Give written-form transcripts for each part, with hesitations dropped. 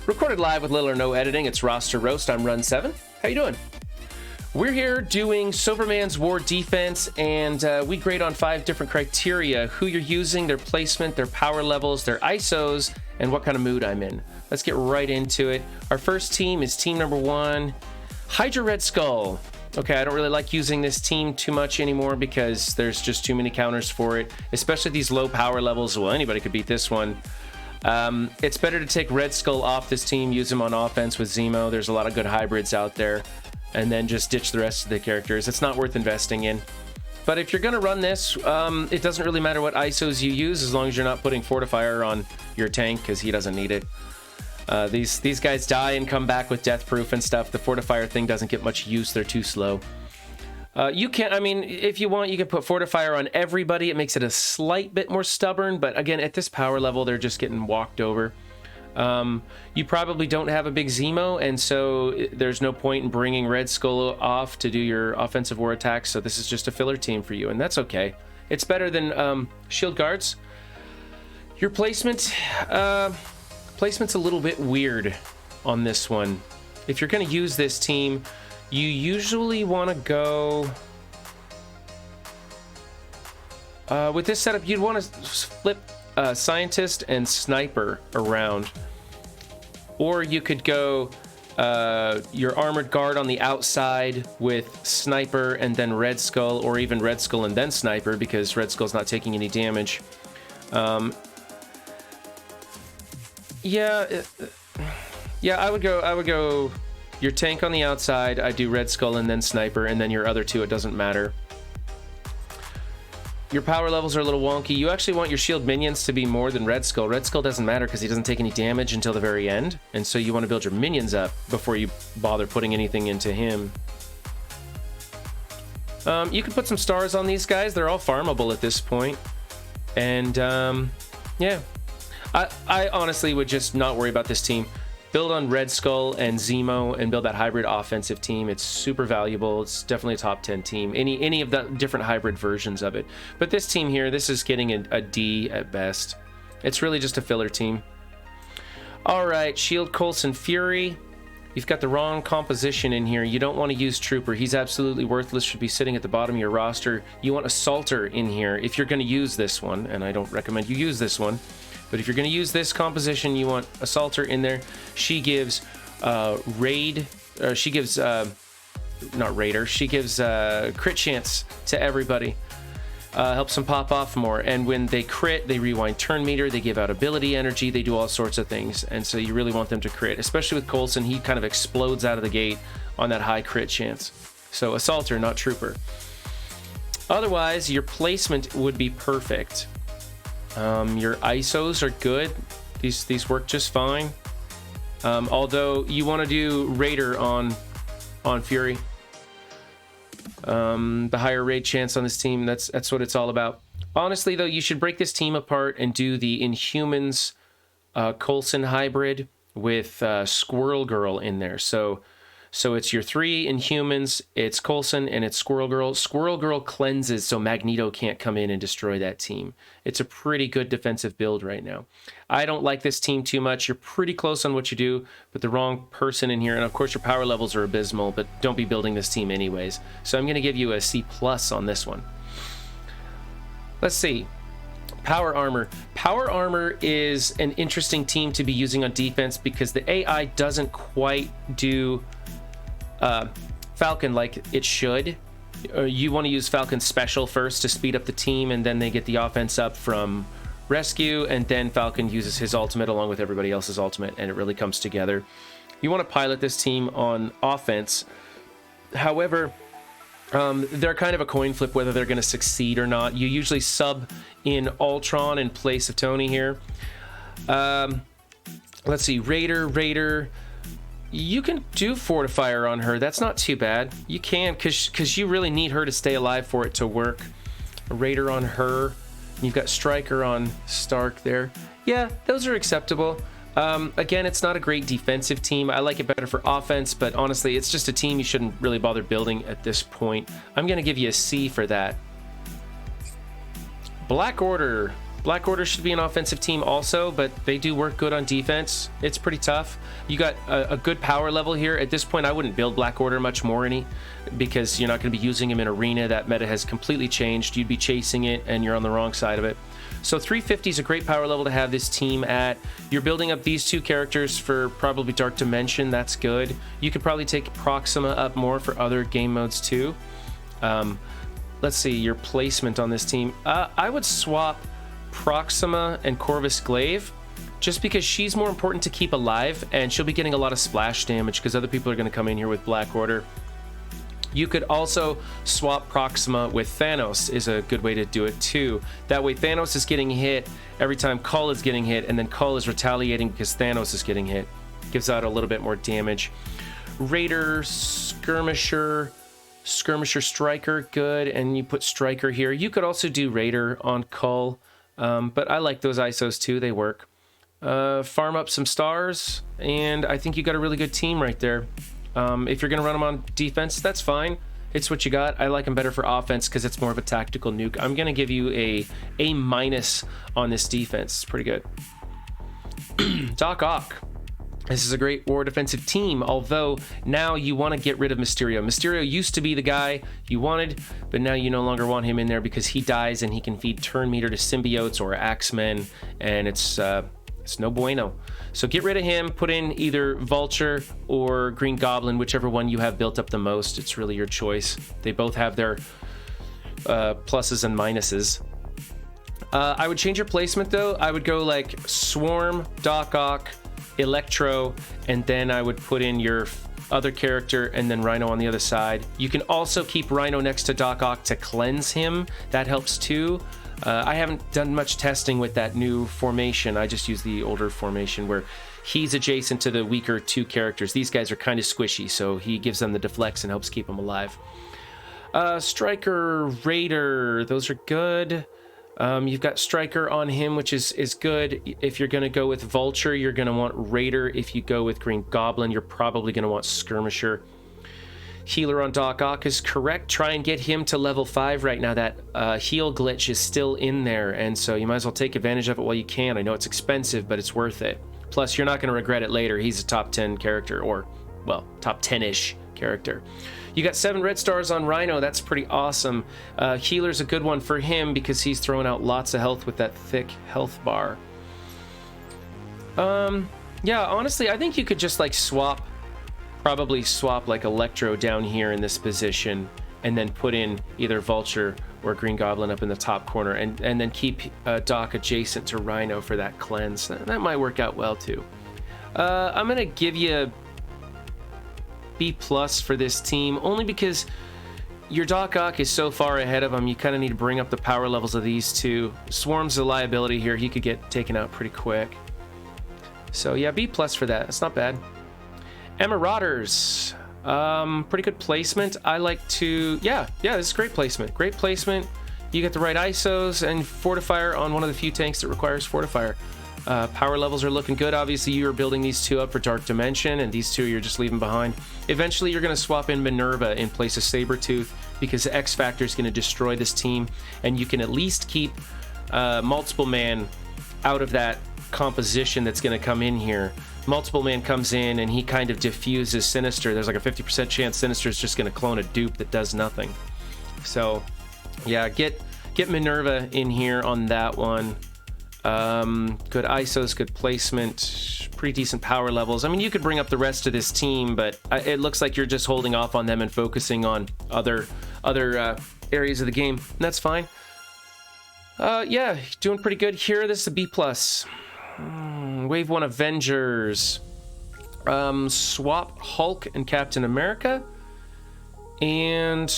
Recorded live with little or no editing. It's Roster Roast. I'm Run 7. How you doing? We're here doing Soberman's War Defense, and we grade on 5 different criteria: who you're using, their placement, their power levels, their ISOs, and what kind of mood I'm in. Let's get right into it. Our first team is team number 1, Hydra Red Skull. Okay, I don't really like using this team too much anymore because there's just too many counters for it, especially these low power levels. Well, anybody could beat this one. It's better to take Red Skull off this team, use him on offense with Zemo. There's a lot of good hybrids out there, and then just ditch the rest of the characters. It's not worth investing in. But if you're going to run this, it doesn't really matter what ISOs you use as long as you're not putting Fortifier on your tank, because he doesn't need it. These guys die and come back with death proof and stuff. The Fortifier thing doesn't get much use. They're too slow. You can, I mean, if you want, you can put Fortifier on everybody. It makes it a slight bit more stubborn, but again, at this power level, they're just getting walked over. You probably don't have a big Zemo, and so there's no point in bringing Red Skull off to do your offensive war attacks, so this is just a filler team for you, and that's okay. It's better than Shield Guards. Your placement, placement's a little bit weird on this one. If you're going to use this team, you usually want to go... with this setup, you'd want to flip Scientist and Sniper around. Or you could go your Armored Guard on the outside with Sniper and then Red Skull, or even Red Skull and then Sniper, because Red Skull's not taking any damage. Yeah, I would go your tank on the outside. I do Red Skull and then Sniper, and then your other two, it doesn't matter. Your power levels are a little wonky. You actually want your shield minions to be more than Red Skull. Red Skull doesn't matter because he doesn't take any damage until the very end, and so you want to build your minions up before you bother putting anything into him. You can put some stars on these guys. They're all farmable at this point. And yeah, I honestly would just not worry about this team. Build on Red Skull and Zemo and build that hybrid offensive team. It's super valuable. It's definitely a top 10 team. Any of the different hybrid versions of it. But this team here, this is getting a D at best. It's really just a filler team. All right, Shield, Coulson, Fury. You've got the wrong composition in here. You don't want to use Trooper. He's absolutely worthless. Should be sitting at the bottom of your roster. You want Assaulter in here if you're going to use this one, and I don't recommend you use this one. But if you're going to use this composition, you want Assaulter in there. She gives she gives crit chance to everybody. Helps them pop off more. And when they crit, they rewind turn meter, they give out ability energy, they do all sorts of things. And so you really want them to crit. Especially with Coulson, he kind of explodes out of the gate on that high crit chance. So Assaulter, not Trooper. Otherwise, your placement would be perfect. Your ISOs are good. These work just fine. Although you want to do Raider on Fury. The higher raid chance on this team, that's what it's all about. Honestly, though, you should break this team apart and do the Inhumans Coulson hybrid with Squirrel Girl in there. So it's your 3 Inhumans, it's Coulson, and it's Squirrel Girl. Squirrel Girl cleanses so Magneto can't come in and destroy that team. It's a pretty good defensive build right now. I don't like this team too much. You're pretty close on what you do, but the wrong person in here. And of course, your power levels are abysmal, but don't be building this team anyways. So I'm going to give you a C+ on this one. Let's see. Power Armor. Power Armor is an interesting team to be using on defense because the AI doesn't quite do Falcon like it should. You want to use Falcon Special first to speed up the team, and then they get the offense up from Rescue, and then Falcon uses his ultimate along with everybody else's ultimate, and it really comes together. You want to pilot this team on offense. However, they're kind of a coin flip whether they're going to succeed or not. You usually sub in Ultron in place of Tony here. Let's see, Raider. You can do Fortifier on her. That's not too bad. You can, because you really need her to stay alive for it to work. A Raider on her. You've got Stryker on Stark there. Yeah, those are acceptable. Again, it's not a great defensive team. I like it better for offense, but honestly, it's just a team you shouldn't really bother building at this point. I'm going to give you a C for that. Black Order. Black Order should be an offensive team also, but they do work good on defense. It's pretty tough. You got a good power level here. At this point, I wouldn't build Black Order much more because you're not going to be using him in Arena. That meta has completely changed. You'd be chasing it, and you're on the wrong side of it. So 350 is a great power level to have this team at. You're building up these two characters for probably Dark Dimension. That's good. You could probably take Proxima up more for other game modes too. Let's see your placement on this team. I would swap Proxima and Corvus Glaive just because she's more important to keep alive, and she'll be getting a lot of splash damage because other people are going to come in here with Black Order. You could also swap Proxima with Thanos is a good way to do it too. That way Thanos is getting hit every time Kull is getting hit, and then Kull is retaliating because Thanos is getting hit. Gives out a little bit more damage. Raider, Skirmisher, Striker, good, and you put Striker here. You could also do Raider on Kull, but I like those ISOs too, they work. Farm up some stars, and I think you got a really good team right there. If you're going to run them on defense, that's fine. It's what you got. I like them better for offense because it's more of a tactical nuke. I'm going to give you a A- on this defense. It's pretty good. Doc Ock. This is a great war defensive team, although now you want to get rid of Mysterio. Mysterio used to be the guy you wanted, but now you no longer want him in there because he dies and he can feed turn meter to symbiotes or Axemen, and it's no bueno. So get rid of him, put in either Vulture or Green Goblin, whichever one you have built up the most. It's really your choice. They both have their pluses and minuses. I would change your placement though. I would go like Swarm, Doc Ock, Electro, and then I would put in your other character and then Rhino on the other side. You can also keep Rhino next to Doc Ock to cleanse him. That helps too. I haven't done much testing with that new formation. I just use the older formation where he's adjacent to the weaker two characters. These guys are kind of squishy, so he gives them the deflects and helps keep them alive. Striker, Raider, those are good. You've got Striker on him, which is good. If you're going to go with Vulture, you're going to want Raider. If you go with Green Goblin, you're probably going to want Skirmisher. Healer on Doc Ock is correct. Try and get him to level 5 right now. That heal glitch is still in there, and so you might as well take advantage of it while you can. I know it's expensive, but it's worth it. Plus, you're not going to regret it later. He's a top 10 character, or, well, top 10-ish character. You got 7 red stars on Rhino. That's pretty awesome. Healer's a good one for him because he's throwing out lots of health with that thick health bar. Yeah, honestly, I think you could just like probably swap like Electro down here in this position and then put in either Vulture or Green Goblin up in the top corner and then keep Doc adjacent to Rhino for that cleanse. That might work out well too. I'm going to give you B+ for this team only because your Doc Ock is so far ahead of him. You kind of need to bring up the power levels of these two. Swarm's a liability here. He could get taken out pretty quick. So yeah, B+ for that. It's not bad. Marauders, pretty good placement. I like to, yeah, this is great placement. Great placement. You get the right ISOs and Fortifier on one of the few tanks that requires Fortifier. Power levels are looking good. Obviously, you are building these two up for Dark Dimension, and these two you're just leaving behind. Eventually, you're going to swap in Minerva in place of Sabretooth because X Factor is going to destroy this team, and you can at least keep Multiple Man out of that composition that's going to come in here. Multiple Man comes in and he kind of diffuses Sinister. There's like a 50% chance Sinister is just going to clone a dupe that does nothing. So yeah, get Minerva in here on that one. Good ISOs, good placement, pretty decent power levels. I mean, you could bring up the rest of this team, but it looks like you're just holding off on them and focusing on other areas of the game, and that's fine. Yeah, doing pretty good here. This is a B+. Wave 1 Avengers. Swap Hulk and Captain America, and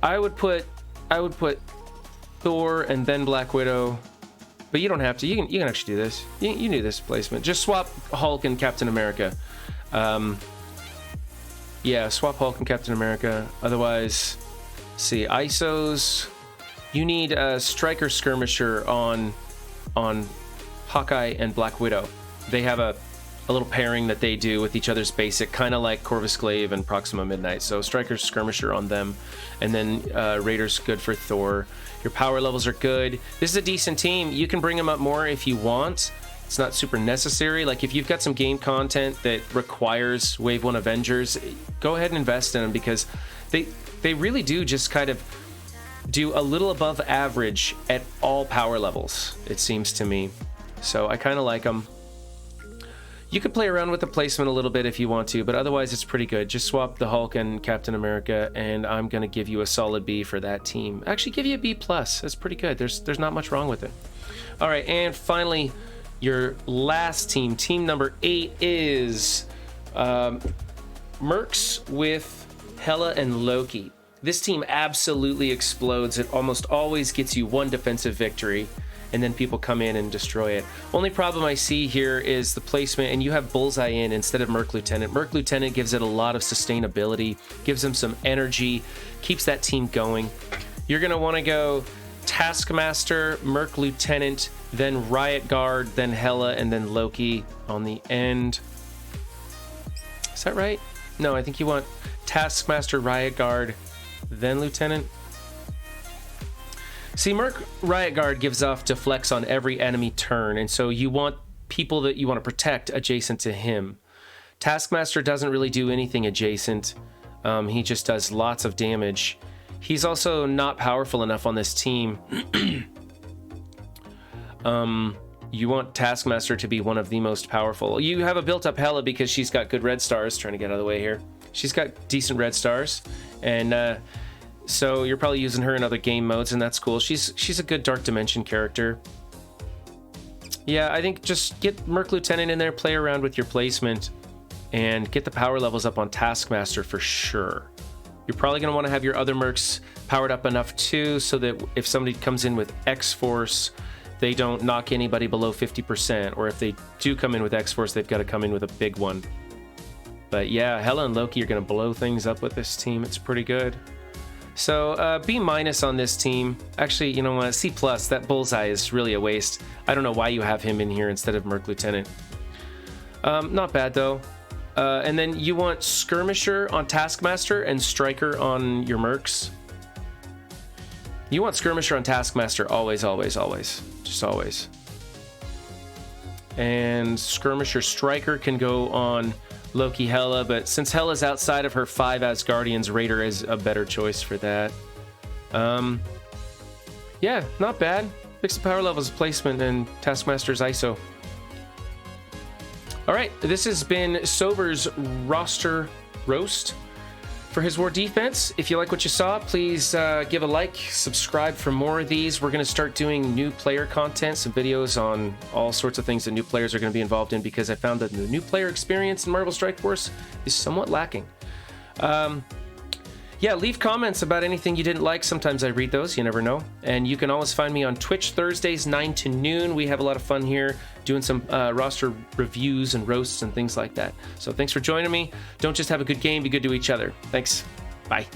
I would put Thor and then Black Widow. But you don't have to. You can actually do this. You knew this placement. Just swap Hulk and Captain America. Yeah, swap Hulk and Captain America. Otherwise, see, ISOs. You need a Striker Skirmisher on Hawkeye and Black Widow. They have a a little pairing that they do with each other's basic, kind of like Corvus Glaive and Proxima Midnight. So Striker, Skirmisher on them, and then Raider's good for Thor. Your power levels are good. This is a decent team. You can bring them up more if you want. It's not super necessary. Like if you've got some game content that requires Wave 1 Avengers, go ahead and invest in them, because they really do just kind of do a little above average at all power levels, it seems to me. So I kind of like them. You could play around with the placement a little bit if you want to, but otherwise it's pretty good. Just swap the Hulk and Captain America, and I'm going to give you a solid B for that team. Actually, give you a B+. That's pretty good. There's not much wrong with it. All right, and finally, your last team, team number 8, is Mercs with Hela and Loki. This team absolutely explodes. It almost always gets you one defensive victory, and then people come in and destroy it. Only problem I see here is the placement, and you have Bullseye in instead of Merc Lieutenant. Merc Lieutenant gives it a lot of sustainability, gives them some energy, keeps that team going. You're going to want to go Taskmaster, Merc Lieutenant, then Riot Guard, then Hela, and then Loki on the end. Is that right? No, I think you want Taskmaster, Riot Guard, then Lieutenant. See, Merc Riot Guard gives off deflects on every enemy turn, and so you want people that you want to protect adjacent to him. Taskmaster doesn't really do anything adjacent. He just does lots of damage. He's also not powerful enough on this team. You want Taskmaster to be one of the most powerful. You have a built-up Hela because she's got good red stars. Trying to get out of the way here. She's got decent red stars, and so you're probably using her in other game modes, and that's cool. She's a good Dark Dimension character. Yeah, I think just get Merc Lieutenant in there, play around with your placement, and get the power levels up on Taskmaster for sure. You're probably going to want to have your other Mercs powered up enough too, so that if somebody comes in with X-Force, they don't knock anybody below 50%, or if they do come in with X-Force, they've got to come in with a big one. But yeah, Hela and Loki are going to blow things up with this team. It's pretty good. So B- on this team. Actually, you know what? C+. That Bullseye is really a waste. I don't know why you have him in here instead of Merc Lieutenant. Not bad though. And then you want Skirmisher on Taskmaster and Striker on your Mercs. You want Skirmisher on Taskmaster always, always, always. Just always. And Skirmisher Striker can go on Loki Hela, but since Hela's outside of her 5 Asgardians, Raider is a better choice for that. Yeah, not bad. Fix the power levels, placement, and Taskmaster's ISO. All right, this has been Sober's roster roast for his war defense. If you like what you saw, please give a like, subscribe for more of these. We're going to start doing new player content, some videos on all sorts of things that new players are going to be involved in, because I found that the new player experience in Marvel Strike Force is somewhat lacking. Yeah, leave comments about anything you didn't like. Sometimes I read those, you never know. And you can always find me on Twitch Thursdays 9 to noon. We have a lot of fun here doing some roster reviews and roasts and things like that. So thanks for joining me. Don't just have a good game, be good to each other. Thanks. Bye.